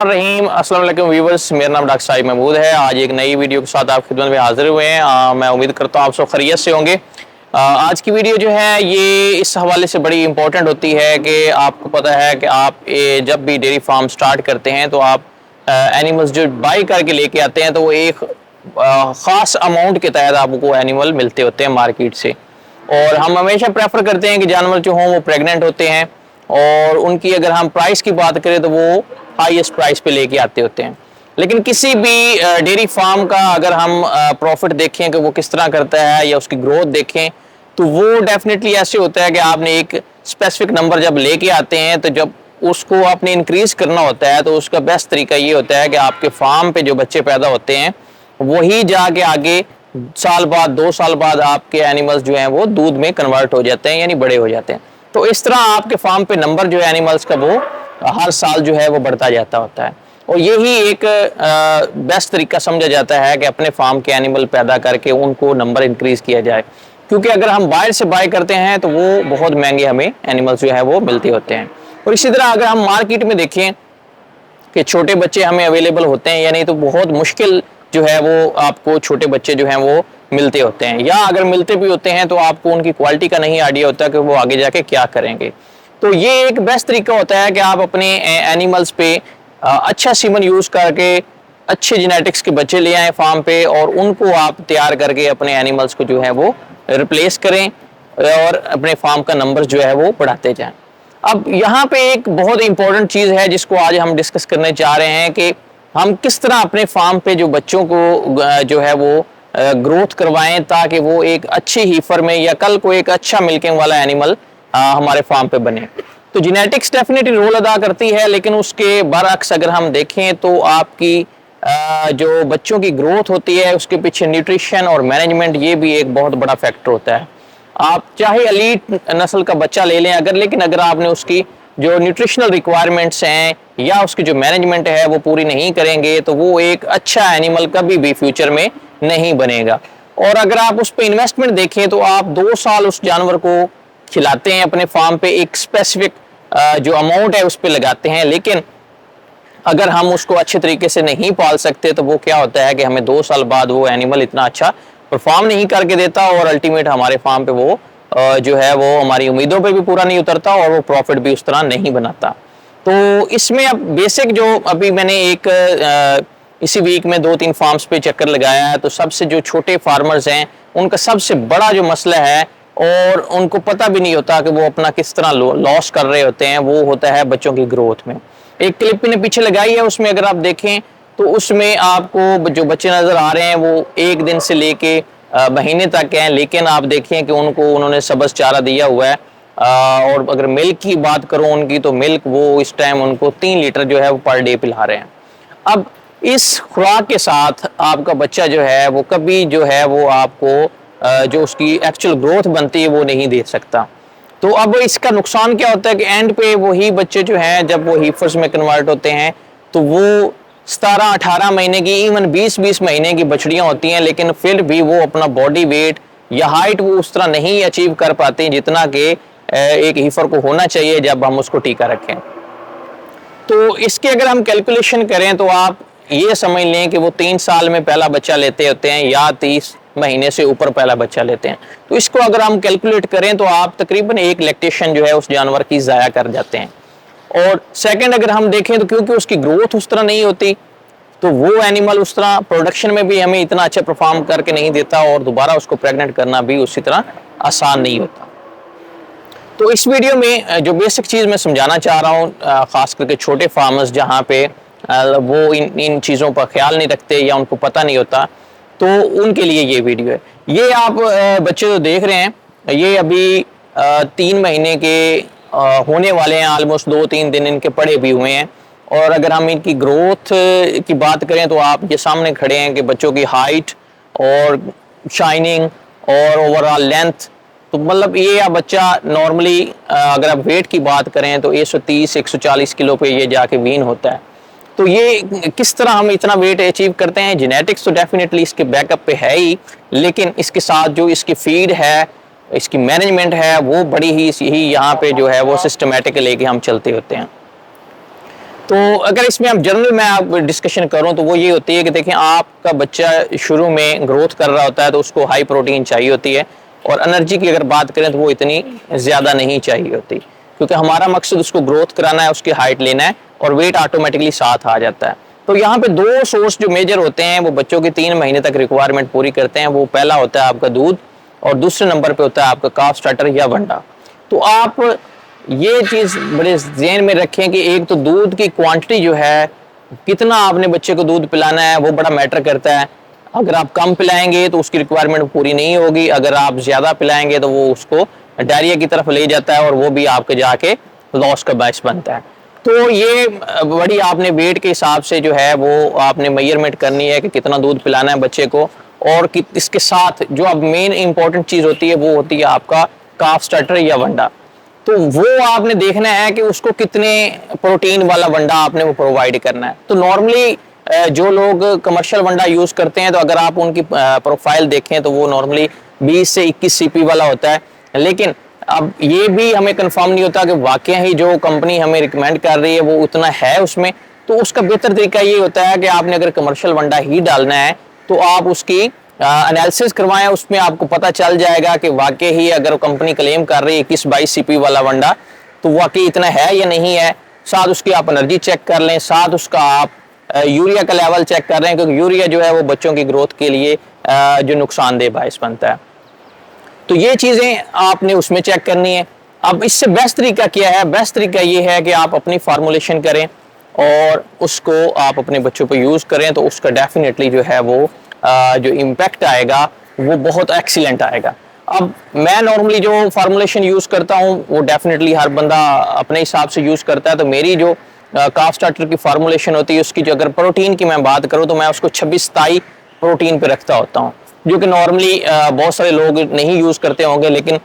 रहीम अस्सलाम वालेकुम व्यूवर्स, मेरा नाम डॉक्टर साहिब महमूद है। आज एक नई वीडियो के साथ आप खिदमत में हाजिर हुए हैं। मैं उम्मीद करता हूँ आप सब खैरियत से होंगे। आज की वीडियो जो है ये इस हवाले से बड़ी इंपॉर्टेंट होती है कि आपको पता है कि आप जब भी डेयरी फार्म स्टार्ट करते हैं तो आप एनिमल्स जो बाई करके लेके आते हैं तो वो एक ख़ास अमाउंट के तहत आपको एनिमल मिलते होते हैं मार्केट से। और हम हमेशा प्रेफर करते हैं कि जानवर जो हों वो प्रेग्नेंट होते हैं और उनकी अगर हम प्राइस की बात करें तो वो हाईएस्ट प्राइस पे लेके आते होते हैं। लेकिन किसी भी डेयरी फार्म का अगर हम प्रॉफिट देखें कि वो किस तरह करता है या उसकी ग्रोथ देखें तो वो डेफिनेटली ऐसे होता है कि आपने एक स्पेसिफिक नंबर जब लेके आते हैं तो जब उसको आपने इंक्रीज करना होता है तो उसका बेस्ट तरीका ये होता है कि आपके फार्म पे जो बच्चे पैदा होते हैं वही जाके आगे साल बाद 2 साल बाद आपके एनिमल्स जो हैं वो दूध में कन्वर्ट हो जाते हैं, यानी बड़े हो जाते हैं। तो इस तरह आपके फार्म पे नंबर जो है एनिमल्स का वो हर साल जो है वो बढ़ता जाता होता है। और यही एक बेस्ट तरीका समझा जाता है कि अपने फार्म के एनिमल पैदा करके उनको नंबर इंक्रीज किया जाए, क्योंकि अगर हम बाहर से बाय करते हैं तो वो बहुत महंगे हमें एनिमल्स जो है वो मिलते होते हैं। और इसी तरह अगर हम मार्केट में देखें कि छोटे बच्चे हमें अवेलेबल होते हैं या नहीं तो बहुत मुश्किल जो है वो आपको छोटे बच्चे जो हैं वो मिलते होते हैं, या अगर मिलते भी होते हैं तो आपको उनकी क्वालिटी का नहीं आइडिया होता कि वो आगे जाके क्या करेंगे। तो ये एक बेस्ट तरीका होता है कि आप अपने एनिमल्स पे अच्छा सीमन यूज करके अच्छे जेनेटिक्स के बच्चे ले आए फार्म पे और उनको आप तैयार करके अपने एनिमल्स को जो है वो रिप्लेस करें और अपने फार्म का नंबर जो है वो बढ़ाते जाएं। अब यहाँ पे एक बहुत इंपॉर्टेंट चीज़ है जिसको आज हम डिस्कस करने चाह रहे हैं कि हम किस तरह अपने फार्म पे जो बच्चों को जो है वो ग्रोथ करवाएं ताकि वो एक अच्छी हीफर में या कल को एक अच्छा मिल्किंग वाला एनिमल हमारे फार्म पे बने। तो जेनेटिक्स डेफिनेटली रोल अदा करती है, लेकिन उसके बरअक्स अगर हम देखें तो आपकी जो बच्चों की ग्रोथ होती है उसके पीछे न्यूट्रिशन और मैनेजमेंट ये भी एक बहुत बड़ा फैक्टर होता है। आप चाहे एलीट नस्ल का बच्चा ले लें अगर, लेकिन अगर आपने उसकी जो न्यूट्रिशनल रिक्वायरमेंट्स हैं या उसकी जो मैनेजमेंट है वो पूरी नहीं करेंगे तो वो एक अच्छा एनिमल कभी भी फ्यूचर में नहीं बनेगा। और अगर आप उस पर इन्वेस्टमेंट देखें तो आप 2 साल उस जानवर को खिलाते हैं अपने फार्म पे, एक स्पेसिफिक जो अमाउंट है उस पर लगाते हैं, लेकिन अगर हम उसको अच्छे तरीके से नहीं पाल सकते तो वो क्या होता है कि हमें 2 साल बाद वो एनिमल इतना अच्छा परफॉर्म नहीं करके देता और अल्टीमेट हमारे फार्म पे वो जो है वो हमारी उम्मीदों पे भी पूरा नहीं उतरता और वो प्रॉफिट भी उस तरह नहीं बनाता। तो इसमें अब बेसिक जो अभी मैंने एक इसी वीक में 2-3 फार्म्स पे चक्कर लगाया है तो सबसे जो छोटे फार्मर्स हैं उनका सबसे बड़ा जो मसला है और उनको पता भी नहीं होता कि वो अपना किस तरह लॉस कर रहे होते हैं, वो होता है बच्चों की ग्रोथ में। एक क्लिप मैंने पीछे लगाई है, उसमें अगर आप देखें तो उसमें आपको जो बच्चे नजर आ रहे हैं वो 1 दिन से लेके महीने तक हैं, लेकिन आप देखें कि उनको उन्होंने सबस चारा दिया हुआ है। और अगर मिल्क की बात करूं उनकी तो मिल्क वो इस टाइम उनको 3 लीटर जो है वो पर डे पिला रहे हैं। अब इस खुराक के साथ आपका बच्चा जो है वो कभी जो है वो आपको जो उसकी एक्चुअल ग्रोथ बनती है वो नहीं दे सकता। तो अब इसका नुकसान क्या होता है कि एंड पे वही बच्चे जो हैं जब वो हीफर्स में कन्वर्ट होते हैं तो वो 17-18 महीने की, इवन 20-20 महीने की बछड़ियां होती हैं, लेकिन फिर भी वो अपना बॉडी वेट या हाइट वो उस तरह नहीं अचीव कर पाते जितना कि एक हीफर को होना चाहिए जब हम उसको टीका रखें। तो इसके अगर हम कैलकुलेशन करें तो आप ये समझ लें कि वो 3 साल में पहला बच्चा लेते होते हैं या 30 महीने से ऊपर पहला बच्चा लेते हैं। तो इसको अगर हम कैलकुलेट करें तो आप तकरीबन 1 लैक्टेशन जो है उस जानवर की ज़ाया कर जाते हैं। और सेकंड अगर हम देखें तो क्योंकि उसकी ग्रोथ उस तरह नहीं होती तो वो एनिमल उस तरह प्रोडक्शन में भी हमें इतना अच्छा परफॉर्म करके नहीं देता और दोबारा उसको प्रेग्नेंट करना भी उसी तरह आसान नहीं होता। तो इस वीडियो में जो बेसिक चीज़ मैं समझाना चाह रहा हूँ ख़ास करके छोटे फार्मर्स जहाँ पे वो इन चीज़ों पर ख्याल नहीं रखते या उनको पता नहीं होता, तो उनके लिए ये वीडियो है। ये आप बच्चे जो देख रहे हैं ये अभी 3 महीने के होने वाले हैं, ऑलमोस्ट 2-3 दिन इनके पड़े भी हुए हैं। और अगर हम इनकी ग्रोथ की बात करें तो आप ये सामने खड़े हैं कि बच्चों की हाइट और शाइनिंग और ओवरऑल लेंथ, तो मतलब ये या बच्चा नॉर्मली अगर आप वेट की बात करें तो 130-140 किलो पे ये जाके वीन होता है। तो ये किस तरह हम इतना वेट अचीव करते हैं? जेनेटिक्स तो डेफिनेटली इसके बैकअप पे है ही, लेकिन इसके साथ जो इसकी फीड है, इसकी मैनेजमेंट है, वो बड़ी ही यहाँ पे जो है वो सिस्टमेटिक लेके हम चलते होते हैं। तो अगर इसमें आप जनरल मैं आप डिस्कशन करूं तो वो ये होती है कि देखें, आपका बच्चा शुरू में ग्रोथ कर रहा होता है तो उसको हाई प्रोटीन चाहिए होती है, और एनर्जी की अगर बात करें तो वो इतनी ज़्यादा नहीं चाहिए होती, क्योंकि हमारा मकसद उसको ग्रोथ कराना है, उसकी हाइट लेना है, और वेट ऑटोमेटिकली साथ आ जाता है। तो यहाँ पे दो सोर्स जो मेजर होते हैं वो बच्चों की 3 महीने तक रिक्वायरमेंट पूरी करते हैं। वो पहला होता है आपका दूध, और दूसरे नंबर पे होता है आपका काफ स्टार्टर या वंडा। तो आप ये चीज़ बड़े ज़हन में रखें कि एक तो दूध की क्वांटिटी जो है, कितना आपने बच्चे को दूध पिलाना है, वो बड़ा मैटर करता है। अगर आप कम पिलाएंगे तो उसकी रिक्वायरमेंट पूरी नहीं होगी, अगर आप ज़्यादा पिलाएंगे तो वो उसको डायरिया की तरफ ले जाता है, और वो भी आपके जाके लॉस का बायस बनता है। तो ये बड़ी आपने वेट के हिसाब से जो है वो आपने मेजरमेंट करनी है कि कितना दूध पिलाना है बच्चे को, और इसके साथ जो अब मेन इंपॉर्टेंट चीज़ होती है वो होती है आपका काफ स्टार्टर या वंडा। तो वो आपने देखना है कि उसको कितने प्रोटीन वाला वंडा आपने वो प्रोवाइड करना है। तो नॉर्मली जो लोग कमर्शियल वंडा यूज़ करते हैं, तो अगर आप उनकी प्रोफाइल देखें तो वो नॉर्मली 20 से 21 सीपी वाला होता है। लेकिन अब ये भी हमें कंफर्म नहीं होता कि वाकई ही जो कंपनी हमें रिकमेंड कर रही है वो उतना है उसमें। तो उसका बेहतर तरीका ये होता है कि आपने अगर कमर्शियल वंडा ही डालना है तो आप उसकी एनालिसिस करवाएं, उसमें आपको पता चल जाएगा कि वाकई ही अगर कंपनी क्लेम कर रही है 21-22 सीपी वाला वंडा तो वाकई इतना है या नहीं है। साथ उसकी आप एनर्जी चेक कर लें, साथ उसका आप यूरिया का लेवल चेक कर रहे हैं, क्योंकि यूरिया जो है वो बच्चों की ग्रोथ के लिए जो नुकसानदेह बायस बनता है। तो ये चीज़ें आपने उसमें चेक करनी है। अब इससे बेस्ट तरीका क्या है? बेस्ट तरीका ये है कि आप अपनी फार्मूलेशन करें और उसको आप अपने बच्चों पर यूज़ करें, तो उसका डेफिनेटली जो है वो जो इम्पैक्ट आएगा वो बहुत एक्सीलेंट आएगा। अब मैं नॉर्मली जो फार्मूलेशन यूज़ करता हूँ वो डेफिनेटली हर बंदा अपने हिसाब से यूज़ करता है। तो मेरी जो काफ स्टार्टर की फार्मूलेशन होती है उसकी जो अगर प्रोटीन की मैं बात करूँ तो मैं उसको 26-27 प्रोटीन पे रखता होता हूँ, जो कि नॉर्मली बहुत सारे लोग नहीं यूज़ करते होंगे। लेकिन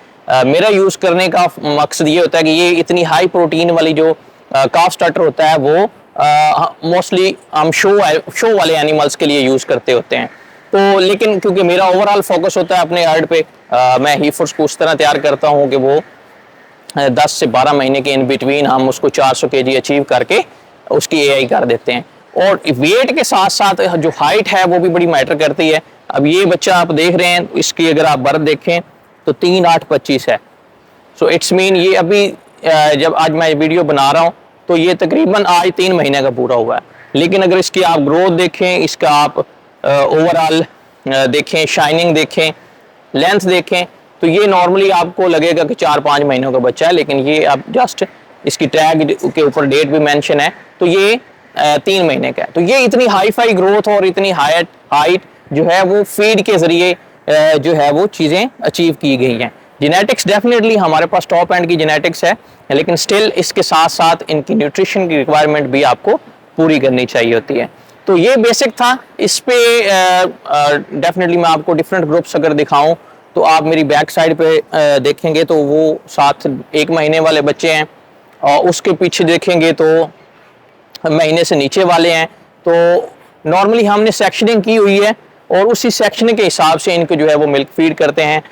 मेरा यूज़ करने का मकसद ये होता है कि ये इतनी हाई प्रोटीन वाली जो काफ स्टार्टर होता है वो मोस्टली हम शो वाले एनिमल्स के लिए यूज़ करते होते हैं। तो लेकिन क्योंकि मेरा ओवरऑल फोकस होता है अपने हर्ड पे, मैं हीफर्स को उस तरह तैयार करता हूँ कि वो 10 से 12 महीने के इन बिटवीन हम उसको 400 kg अचीव करके उसकी एआई कर देते हैं। और वेट के साथ साथ जो हाइट है वो भी बड़ी मैटर करती है। अब ये बच्चा आप देख रहे हैं, इसकी अगर आप बर्थ देखें तो 3.8-25 है। सो इट्स मीन ये अभी जब आज मैं वीडियो बना रहा हूँ तो ये तकरीबन आज 3 महीने का पूरा हुआ है। लेकिन अगर इसकी आप ग्रोथ देखें, इसका आप ओवरऑल देखें, शाइनिंग देखें, लेंथ देखें, तो ये नॉर्मली आपको लगेगा कि 4-5 महीनों का बच्चा है। लेकिन ये अब जस्ट इसकी टैग के ऊपर डेट भी मेंशन है तो ये 3 महीने का है। तो ये इतनी हाई फाई ग्रोथ और इतनी हाइट जो है वो फीड के जरिए जो है वो चीज़ें अचीव की गई हैं। जेनेटिक्स डेफिनेटली हमारे पास टॉप एंड की जेनेटिक्स है, लेकिन स्टिल इसके साथ साथ इनकी न्यूट्रिशन की रिक्वायरमेंट भी आपको पूरी करनी चाहिए होती है। तो ये बेसिक था। इस पे डेफिनेटली मैं आपको डिफरेंट ग्रुप्स अगर दिखाऊं तो आप मेरी बैक साइड पे देखेंगे तो वो 7-1 महीने वाले बच्चे हैं, और उसके पीछे देखेंगे तो महीने से नीचे वाले हैं। तो नॉर्मली हमने सेक्शनिंग की हुई है और उसी सेक्शनिंग के हिसाब से इनको जो है वो मिल्क फीड करते हैं।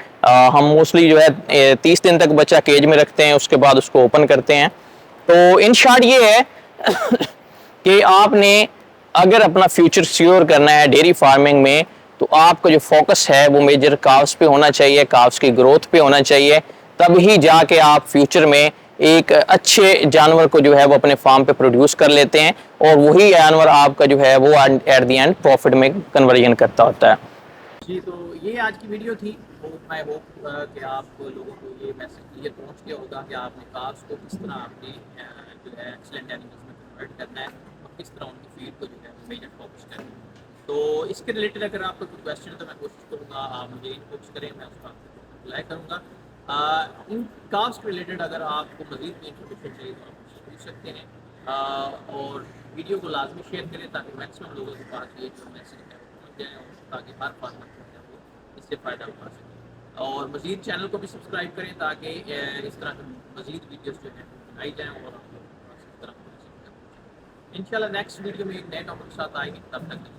हम मोस्टली जो है 30 दिन तक बच्चा केज में रखते हैं, उसके बाद उसको ओपन करते हैं। तो इन शॉर्ट ये है कि आपने अगर अपना फ्यूचर सिक्योर करना है डेयरी फार्मिंग में तो आपका जो फोकस है वो मेजर काव्स पे होना चाहिए, काव्स की ग्रोथ पे होना चाहिए। तब ही जाके आप फ्यूचर में एक अच्छे जानवर को जो है वो अपने फार्म पे प्रोड्यूस कर लेते हैं, और वही जानवर आपका जो है वो एट द एंड प्रॉफिट में कन्वर्जन करता होता है। जी, तो ये आज की वीडियो थी। तो मैं होप कि आप लोगों को ये मैसेज क्लियर पहुंच गया होगा कि आपने काव्स को किस तरह अपनी जो है एक्सीलेंट एनिमल्स में कन्वर्ट करना है और किस तरह उनकी फीड को जो है वो मेजर फोकस करना है। तो इसके रिलेटेड अगर आपका कोई क्वेश्चन है तो मैं कोशिश करूँगा आप मुझे इनपुट्स करें, मैं उसका रिप्लाई करूँगा। इन काव्स के रिलेटेड अगर आपको मज़ीद इन्फॉर्मेशन चाहिए तो आप मुझसे पूछ सकते हैं, और वीडियो को लाजमी शेयर करें ताकि मैक्सिमम लोगों के पास ये जो मैसेज है वो पहुँच जाए, और ताकि हर फार्मर जो है वो इससे फ़ायदा उठा सके। और मज़ीद चैनल को भी सब्सक्राइब करें ताकि इस तरह की मज़ीद वीडियोज़ जो है बनाई जाएँ और आप लोगों के पास इस तरह इंशाल्लाह नेक्स्ट वीडियो में एक नए टॉपिक के साथ आएंगे। तब तक